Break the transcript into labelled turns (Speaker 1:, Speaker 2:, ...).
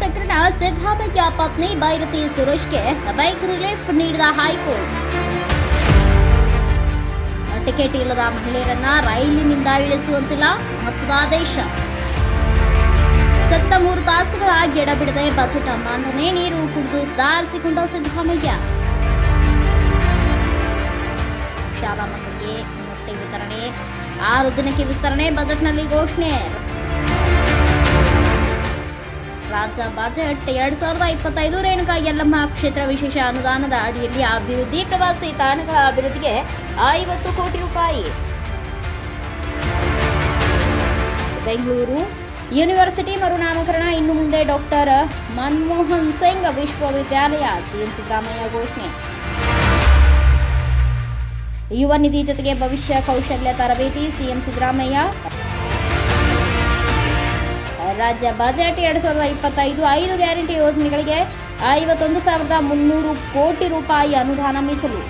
Speaker 1: ಪ್ರಕರಣ ಸಿದ್ದರಾಮಯ್ಯ ಪತ್ನಿ Byrathi ಸುರೇಶ್ಗೆ bike relief ನೀಡಿದ ಹೈಕೋರ್ಟ್. ಟಿಕೆಟ್ ಇಲ್ಲದ ಮಹಿಳೆಯರನ್ನ ರೈಲಿನಿಂದ ಇಳಿಸುವಂತಿಲ್ಲ ಮಹತ್ವದ ಆದೇಶ. ಸತತ 3 ತಾಸುಗಳ ಎಡಬಿಡದೆ ಬಜೆಟ್ ಮಂಡನೆ, ನೀರು ಕುಡಿದು ಸುಧಾರಿಸಿಕೊಂಡ ಸಿದ್ದರಾಮಯ್ಯ. ಶಾಲಾ ಮಕ್ಕಳಿಗೆ ಮೊಟ್ಟೆ ವಿತರಣೆ 6 ದಿನಕ್ಕೆ ವಿಸ್ತರಣೆ, ಬಜೆಟ್ನಲ್ಲಿ ಘೋಷಣೆ. ರಾಜ್ಯ ಬಜೆಟ್ 2025 ರೇಣುಕಾ ಯಲ್ಲಮ್ಮ ಕ್ಷೇತ್ರ ವಿಶೇಷ ಅನುದಾನದ ಅಡಿಯಲ್ಲಿ ಅಭಿವೃದ್ಧಿ, ಪ್ರವಾಸಿ ತಾಣಗಳ ಅಭಿವೃದ್ಧಿಗೆ 50 ಕೋಟಿ ರೂಪಾಯಿ. ಬೆಂಗಳೂರು ಯೂನಿವರ್ಸಿಟಿ ಮರುನಾಮಕರಣ, ಇನ್ನು ಮುಂದೆ ಡಾಕ್ಟರ್ ಮನಮೋಹನ್ ಸಿಂಗ್ ವಿಶ್ವವಿದ್ಯಾಲಯ, ಸಿಎಂ ಸಿದ್ದರಾಮಯ್ಯ ಘೋಷಣೆ. ಯುವ ನಿಧಿ ಜೊತೆಗೆ ಭವಿಷ್ಯ ಕೌಶಲ್ಯ ತರಬೇತಿ, ಸಿಎಂ ಸಿದ್ದರಾಮಯ್ಯ. ರಾಜ್ಯ ಬಜೆಟ್ 2025 5 ಗ್ಯಾರಂಟಿ ಯೋಜನೆಗಳಿಗೆ 51,300 ಕೋಟಿ ರೂಪಾಯಿ ಅನುದಾನ ಮೀಸಲು.